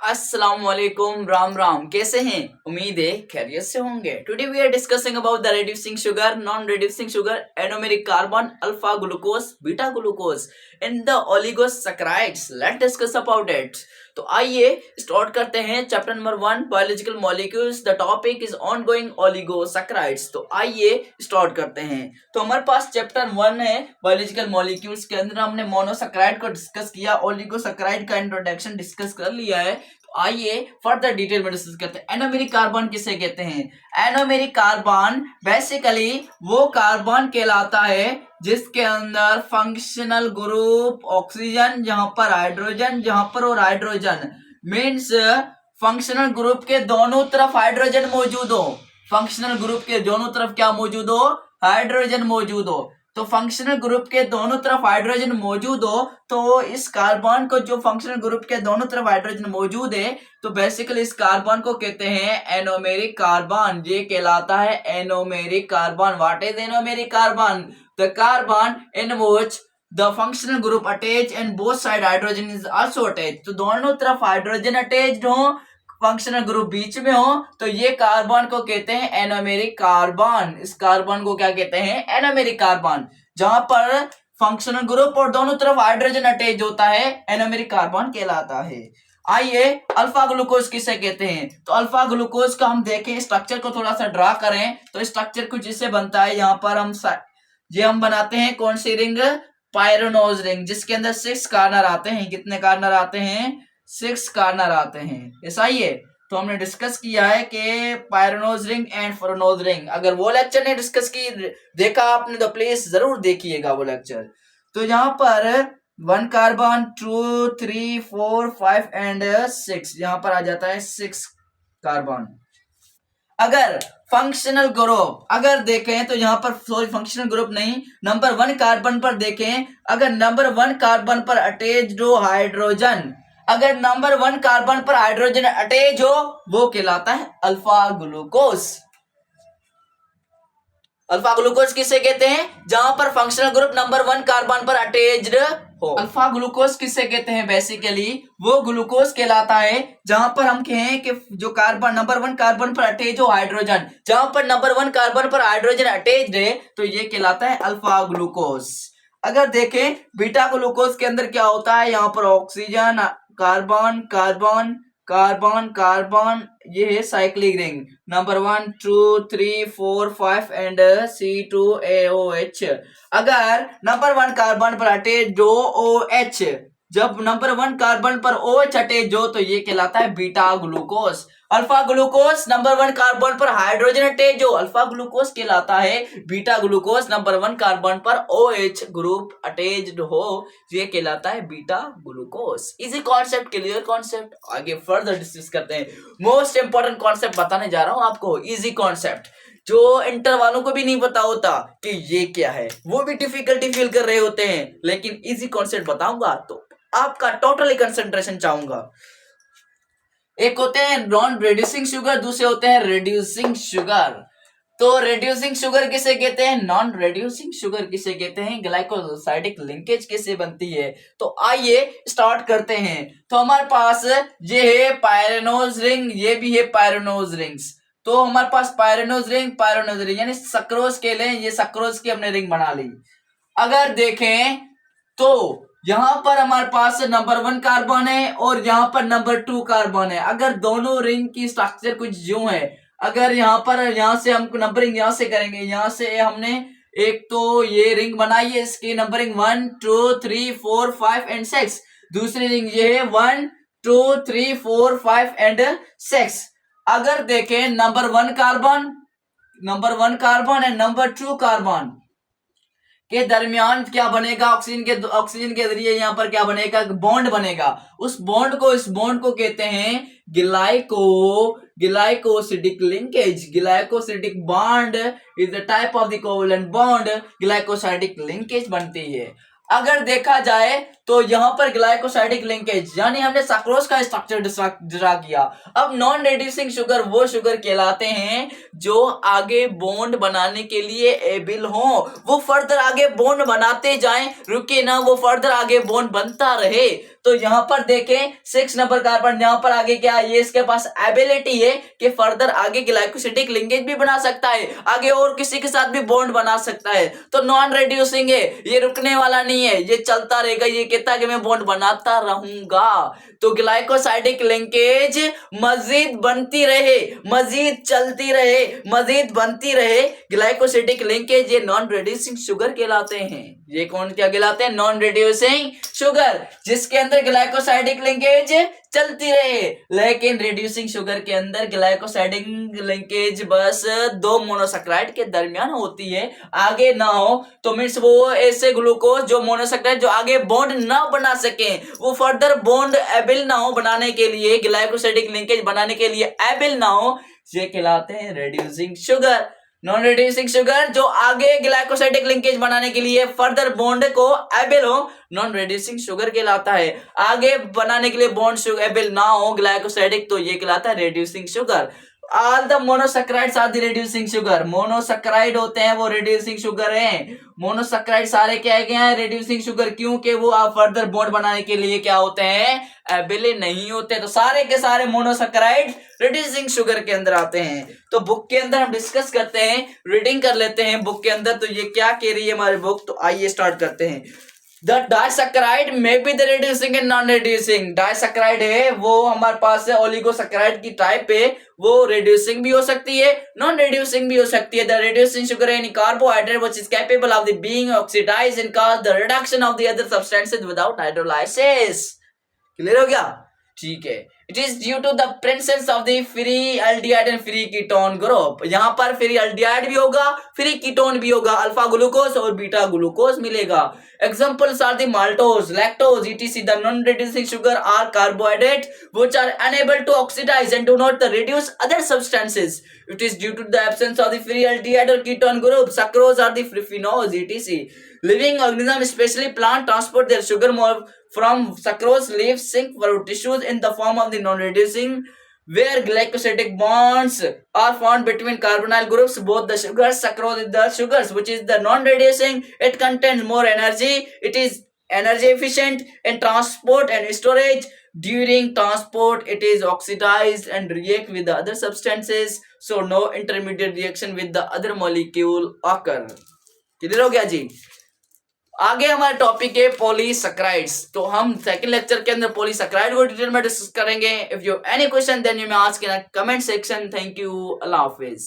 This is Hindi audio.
अस्सलाम वालेकुम, राम राम। कैसे हैं? उम्मीद है खैरियत से होंगे। Today we are discussing about the reducing sugar, non reducing sugar, anomeric carbon, alpha glucose, beta glucose in the oligosaccharides. Let's discuss about it. तो आइए स्टार्ट करते हैं chapter number 1 biological molecules. The topic is ongoing oligosaccharides. तो आइए स्टार्ट करते हैं। तो हमारे पास चैप्टर 1 है बायोलॉजिकल मॉलिक्यूल्स। के अंदर हमने मोनोसैकराइड को डिस्कस किया, ओलिगोसैकराइड का इंट्रोडक्शन डिस्कस कर लिया है। तो आइए फर्दर डिटेल में डिस्कस करते हैं। एनोमेरिक कार्बन किसे कहते हैं? एनोमेरिक कार्बन बेसिकली वो कार्बन कहलाता है जिसके अंदर फंक्शनल ग्रुप ऑक्सीजन, जहां पर हाइड्रोजन, जहां पर और हाइड्रोजन मीन्स फंक्शनल ग्रुप के दोनों तरफ हाइड्रोजन मौजूद हो। फंक्शनल ग्रुप के दोनों तरफ क्या मौजूद हो? हाइड्रोजन मौजूद हो। तो फंक्शनल ग्रुप के दोनों तरफ हाइड्रोजन मौजूद हो तो इस कार्बन को, जो फंक्शनल ग्रुप के दोनों तरफ हाइड्रोजन मौजूद है, तो बेसिकली इस कार्बन को कहते हैं एनोमेरिक कार्बन। ये कहलाता है anomeric carbon. What is anomeric carbon? The carbon in which the functional group attach and both side hydrogen is also attach. तो दोनों तरफ हाइड्रोजन अटैच्ड हो, फंक्शनल ग्रुप बीच में हो, तो ये कार्बन को कहते हैं एनोमेरिक कार्बन। इस कार्बन को क्या कहते हैं? Anomeric carbon. जहां पर फंक्शनल ग्रुप और दोनों तरफ हाइड्रोजन अटैच होता है, एनोमेरिक कार्बन कहलाता है। आइए अल्फा ग्लूकोज किसे कहते हैं? तो अल्फा ग्लूकोज का हम देखें, स्ट्रक्चर को थोड़ा सा ड्रा करें तो स्ट्रक्चर कुछ इससे बनता है। यहाँ पर हम बनाते हैं कौन सी रिंग? पायरोनोज रिंग, जिसके अंदर 6 कार्नर आते हैं। कितने कार्नर आते हैं? 6 कार्नर आते हैं। ऐसा ही है। तो हमने डिस्कस किया है कि पायरोनोज रिंग एंड फोरोनोज रिंग। अगर वो लेक्चर ने डिस्कस की देखा आपने तो प्लीज जरूर देखिएगा वो लेक्चर। तो यहाँ पर 1 कार्बन, 2, 3, 4, 5 एंड 6, यहाँ पर आ जाता है 6 कार्बन। अगर फंक्शनल ग्रुप अगर देखें तो यहाँ पर, सॉरी फंक्शनल ग्रुप नहीं, नंबर 1 कार्बन पर देखें, अगर नंबर 1 कार्बन पर अटैच्ड हो हाइड्रोजन, अगर नंबर 1 कार्बन पर हाइड्रोजन अटैच हो, वो कहलाता है अल्फा ग्लूकोज। अल्फा ग्लूकोज किसे कहते हैं? जहां पर फंक्शनल ग्रुप नंबर 1 कार्बन पर अटैच्ड हो। अल्फा ग्लूकोज किसे कहते हैं? बेसिकली वो ग्लूकोज कहलाता है जहां पर हम कहें कि जो कार्बन नंबर 1 कार्बन पर अटैच हो हाइड्रोजन, जहां पर नंबर 1 कार्बन पर हाइड्रोजन अटैच्ड है, तो ये कहलाता है अल्फा ग्लूकोज। अगर देखें बीटा ग्लूकोज के अंदर क्या होता है, यहाँ पर oxygen, carbon carbon carbon carbon, ये है cyclic ring number 1, 2, 3, 4, 5 and C2AOH। अगर नंबर 1 कार्बन पर अटैच हो OH, जब नंबर 1 कार्बन पर OH अटैच हो तो ये कहलाता है beta glucose. Alpha glucose number 1 carbon पर हाइड्रोजन अटैच हो, अल्फा ग्लूकोज कहलाता है। बीटा ग्लूकोज नंबर 1 कार्बन पर OH ग्रुप अटैच्ड हो, ये कहलाता है beta glucose. Easy concept, clear concept. आगे फर्दर डिस्कस करते हैं। मोस्ट इंपॉर्टेंट कॉन्सेप्ट बताने जा रहा हूं आपको, इजी कॉन्सेप्ट, जो इंटर वालों को भी नहीं पता होता कि ये क्या है, वो भी डिफिकल्टी फील कर रहे होते हैं, लेकिन इजी कॉन्सेप्ट बताऊंगा तो आपका टोटली कंसंट्रेशन चाहूंगा। एक होते हैं नॉन रिड्यूसिंग शुगर, दूसरे होते हैं रिड्यूसिंग शुगर। तो रिड्यूसिंग शुगर किसे कहते हैं? नॉन रिड्यूसिंग शुगर किसे कहते हैं? ग्लाइकोसाइडिक लिंकेज किसे बनती है? तो आइए स्टार्ट करते हैं। तो हमारे पास ये है पायरोनोज रिंग, ये भी है पायरोनोज रिंग्स। तो हमारे पास पायरोनोज रिंग यानी सक्रोज के लिए, ये सक्रोज की हमने रिंग बना ली। अगर देखें तो यहां पर हमारे पास नंबर 1 कार्बन है और यहां पर नंबर 2 कार्बन है। अगर दोनों रिंग की स्ट्रक्चर कुछ यूं है, अगर यहां पर, यहां से हम नंबरिंग यहां से करेंगे, यहां से हमने एक तो ये रिंग बनाई है, इसकी नंबरिंग 1, 2, 3, 4, 5 एंड 6। दूसरी रिंग ये है 1, 2, 3, 4, 5 एंड 6। अगर देखें number 1 carbon and number 2 carbon के दरमियान क्या बनेगा? ऑक्सीजन के जरिए यहाँ पर क्या बनेगा? बॉन्ड बनेगा। इस बॉन्ड को कहते हैं glycosidic linkage. Glycosidic bond is the type of the covalent bond, glycosidic linkage बनती है। अगर देखा जाए तो यहाँ पर ग्लाइकोसाइडिक लिंकेज यानी हमने सक्रोज का स्ट्रक्चर ड्रा किया। अब नॉन रिड्यूसिंग शुगर वो शुगर कहलाते हैं जो आगे बॉन्ड बनाने के लिए एबल हो, वो फर्दर आगे बॉन्ड बनाते जाएं, रुके ना, वो फर्दर आगे बॉन्ड बनता रहे। तो यहाँ पर देखें 6 नंबर कार्बन, यहाँ पर आगे क्या है, ये इसके पास एबिलिटी है कि फर्दर आगे ग्लाइकोसिडिक लिंकेज भी बना सकता है, आगे और किसी के साथ भी बॉन्ड बना सकता है। तो नॉन रिड्यूसिंग है, ये रुकने वाला नहीं है, ये चलता रहेगा, ये कहता है कि मैं बॉन्ड बनाता रहूंगा। तो ग्लाइकोसाइडिक लिंकेज मजीद बनती रहे, मजीद चलती रहे, मजीद बनती रहे, ग्लाइकोसिडिक लिंकेज ये नॉन रिड्यूसिंग शुगर कहलाते हैं। ये कौन क्या कहलाते हैं? नॉन रिड्यूसिंग शुगर, जिसके अंदर ग्लाइकोसाइडिक लिंकेज चलती रहे। लेकिन रिड्यूसिंग शुगर के अंदर ग्लाइकोसाइडिक लिंकेज बस दो मोनोसैकेराइड के दरमियान होती है, आगे ना हो। तो मीन्स वो ऐसे ग्लूकोज जो मोनोसैकेराइड जो आगे बॉन्ड ना बना सके, वो फर्दर बॉन्ड एबल ना हो बनाने के लिए, ग्लाइकोसाइडिक लिंकेज बनाने के लिए एबल ना हो, ये कहलाते हैं reducing sugar. Non reducing sugar जो आगे ग्लाइकोसाइडिक लिंकेज बनाने के लिए फर्दर बॉन्ड को एबल हो, नॉन रिड्यूसिंग शुगर कहलाता है। आगे बनाने के लिए बॉन्ड एबल ना हो ग्लाइकोसाइडिक, तो ये कहलाता है reducing sugar. All the monosaccharides are the reducing sugar, monosaccharide होते हैं वो रिड्यूसिंग शुगर हैं। मोनोसैकेराइड सारे क्या हैं? रिड्यूसिंग शुगर, क्योंकि वो आप फर्दर बॉन्ड बनाने के लिए क्या होते हैं? एबल नहीं होते। तो सारे के सारे मोनोसैकेराइड रिड्यूसिंग शुगर के अंदर आते हैं। तो बुक के अंदर हम डिस्कस करते हैं, रीडिंग कर लेते हैं बुक के अंदर, तो ये क्या कह रही है हमारी बुक। तो आइए स्टार्ट करते हैं। The disaccharide may be the reducing and non-reducing। Disaccharide है वो हमारे पास है ओलिगोसैकेराइड की टाइप है, वो रिड्यूसिंग भी हो सकती है, नॉन रिड्यूसिंग भी हो सकती है। द रिड्यूसिंग शुगर है carbohydrate which is capable of the being oxidised and cause the reduction of the other substances without hydrolysis. Clear हो गया? ठीक है। It is due to the presence of the free aldehyde and free ketone group. यहाँ पर फ्री एल्डिहाइड भी होगा, फ्री कीटोन भी होगा, अल्फा ग्लूकोज और बीटा ग्लूकोज मिलेगा। Examples are the maltose, lactose, etc. The non-reducing sugar are carbohydrates which are unable to oxidize and do not reduce other substances. It is due to the absence of the free aldehyde or ketone group. Sucrose are the phenols, etc. Living organisms, especially plant, transport their sugar more from sucrose leaves sink for tissues in the form of the non-reducing, where glycosidic bonds are found between carbonyl groups. Both the sugars, sucrose is the sugars which is the non-reducing. It contains more energy. It is energy efficient in transport and storage. During transport, it is oxidized and react with the other substances. So no intermediate reaction with the other molecule occur. Clear हो गया जी? आगे हमारा टॉपिक है पॉलीसैकेराइड्स। तो हम सेकंड लेक्चर के अंदर पॉलीसैकेराइड को डिटेल में डिस्कस करेंगे। If you have any question then you may ask in comment section. Thank you, अल्लाह हाफिज।